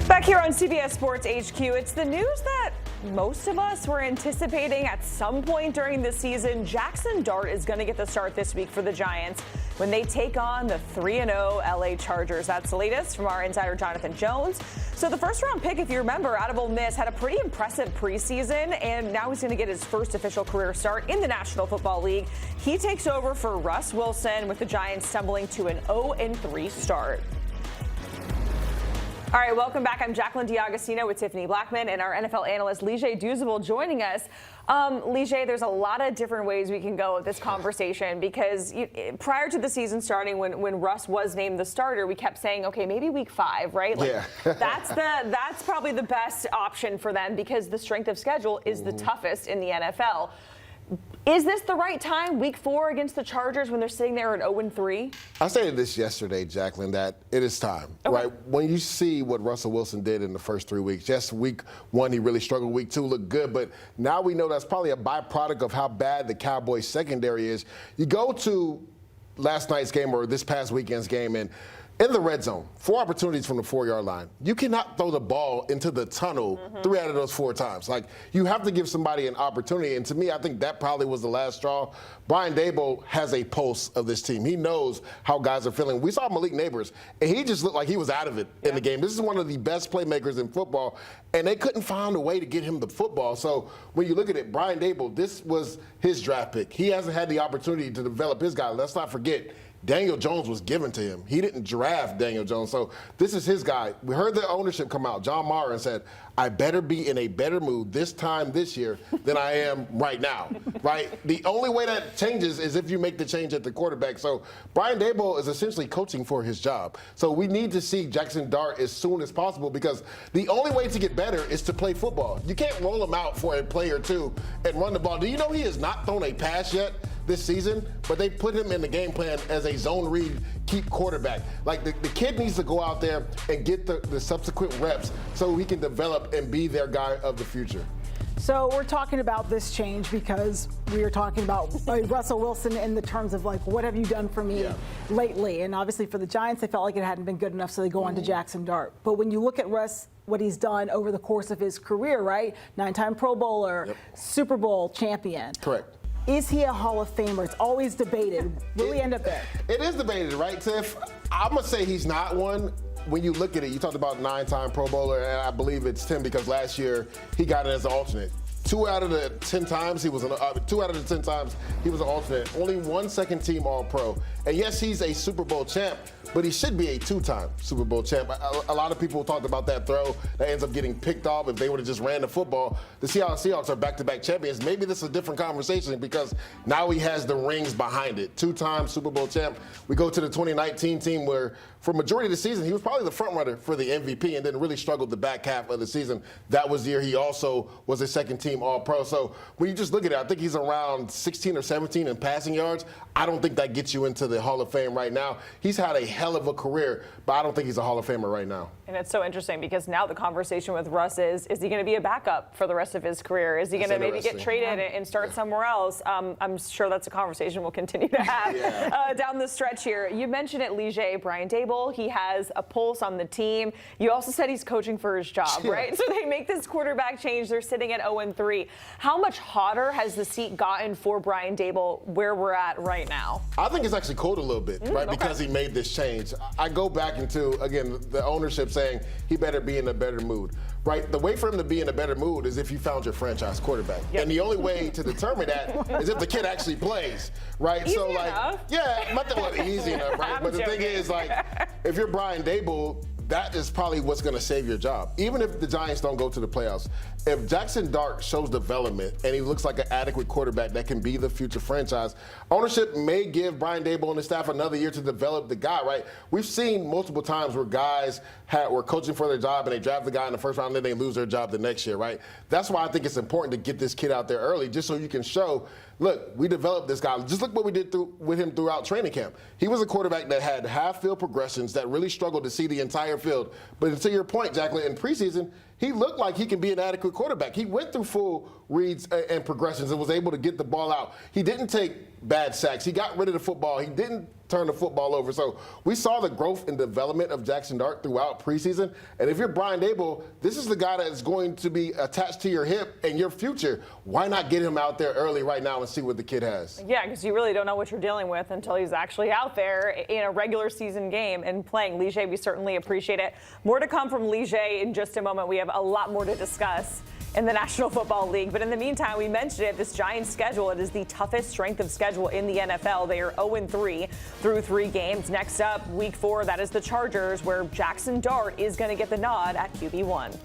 Back here on CBS Sports HQ, it's the news that most of us were anticipating at some point during the season. Jaxson Dart is going to get the start this week for the Giants when they take on the 3-0 LA Chargers. That's the latest from our insider Jonathan Jones. So the first-round pick, if you remember, out of Ole Miss, had a pretty impressive preseason, and now he's going to get his first official career start in the National Football League. He takes over for Russ Wilson with the Giants stumbling to an 0-3 start. All right, welcome back. I'm Jacqueline D'Agostino with Tiffany Blackman and our NFL analyst, Douzable, joining us. There's a lot of different ways we can go with this conversation because prior to the season starting, when Russ was named the starter, we kept saying, okay, maybe week 5, right? Like, yeah. that's probably the best option for them because the strength of schedule is the toughest in the NFL. Is this the right time, week 4 against the Chargers when they're sitting there at 0-3? I stated this yesterday, Jacqueline, that it is time, right? When you see what Russell Wilson did in the first 3 weeks, just week 1 he really struggled, week 2 looked good, but now we know that's probably a byproduct of how bad the Cowboys secondary is. You go to last night's game or this past weekend's game, and in the red zone, 4 opportunities from the 4-yard line. You cannot throw the ball into the tunnel 3 out of those 4 times. Like, you have to give somebody an opportunity. And to me, I think that probably was the last straw. Brian Daboll has a pulse of this team. He knows how guys are feeling. We saw Malik Neighbors, and he just looked like he was out of it in the game. This is one of the best playmakers in football, and they couldn't find a way to get him the football. So when you look at it, Brian Daboll, this was his draft pick. He hasn't had the opportunity to develop his guy. Let's not forget, Daniel Jones was given to him. He didn't draft Daniel Jones. So this is his guy. We heard the ownership come out, John Mara, and said, I better be in a better mood this time this year than I am right now, right? The only way that changes is if you make the change at the quarterback. So Brian Daboll is essentially coaching for his job. So we need to see Jaxson Dart as soon as possible because the only way to get better is to play football. You can't roll him out for a play or two and run the ball. Do you know he has not thrown a pass yet this season? But they put him in the game plan as a zone read keep quarterback. Like the kid needs to go out there and get the subsequent reps so he can develop and be their guy of the future. So we're talking about this change because we are talking about Russell Wilson in the terms of like, what have you done for me lately? And obviously for the Giants, they felt like it hadn't been good enough, so they go on to Jaxson Dart. But when you look at Russ, what he's done over the course of his career, right? 9-time Pro Bowler, Super Bowl champion. Correct. Is he a Hall of Famer? It's always debated. Will he end up there? It is debated, right, Tiff? I'm going to say he's not one. When you look at it, you talked about 9-time Pro Bowler, and I believe it's 10 because last year he got it as an alternate. 2 out of the 10 times he was an alternate. Only 1 second-team All-Pro. And yes, he's a Super Bowl champ, but he should be a 2-time Super Bowl champ. A lot of people talked about that throw that ends up getting picked off if they would have just ran the football. The Seahawks are back-to-back champions. Maybe this is a different conversation because now he has the rings behind it. 2-time Super Bowl champ. We go to the 2019 team where for majority of the season, he was probably the front runner for the MVP and then really struggled the back half of the season. That was the year he also was a second-team All-Pro. So when you just look at it, I think he's around 16 or 17 in passing yards. I don't think that gets you into the Hall of Fame right now. He's had a hell of a career, but I don't think he's a Hall of Famer right now. And it's so interesting because now the conversation with Russ is he going to be a backup for the rest of his career? Is he going to maybe get traded and start somewhere else? I'm sure that's a conversation we'll continue to have down the stretch here. You mentioned it, Brian Daboll. He has a pulse on the team. You also said he's coaching for his job, right? So they make this quarterback change. They're sitting at 0-3. How much hotter has the seat gotten for Brian Daboll where we're at right now? I think it's actually cooled a little bit, right, because he made this change. I go back into, again, the ownership saying he better be in a better mood, right? The way for him to be in a better mood is if you found your franchise quarterback. And the only way to determine that is if the kid actually plays, right? Easy enough. Easy enough, right? But the thing is, like, if you're Brian Daboll, that is probably what's going to save your job. Even if the Giants don't go to the playoffs, if Jaxson Dart shows development and he looks like an adequate quarterback that can be the future franchise, ownership may give Brian Daboll and his staff another year to develop the guy, right? We've seen multiple times where guys were coaching for their job and they draft the guy in the first round and then they lose their job the next year, right? That's why I think it's important to get this kid out there early just so you can show, look, we developed this guy. Just look what we did with him throughout training camp. He was a quarterback that had half-field progressions that really struggled to see the entire field. But to your point, Jacqueline, in preseason, he looked like he can be an adequate quarterback. He went through full reads and progressions and was able to get the ball out. He didn't take bad sacks. He got rid of the football. He didn't turn the football over. So we saw the growth and development of Jaxson Dart throughout preseason. And if you're Brian Daboll, this is the guy that is going to be attached to your hip and your future. Why not get him out there early right now and see what the kid has? Yeah, because you really don't know what you're dealing with until he's actually out there in a regular season game and playing. Lige, we certainly appreciate it. More to come from Lige in just a moment. We have a lot more to discuss in the National Football League. But in the meantime, we mentioned it, this Giants schedule, it is the toughest strength of schedule in the NFL. They are 0-3 through 3 games. Next up, week 4, that is the Chargers, where Jaxson Dart is going to get the nod at QB1.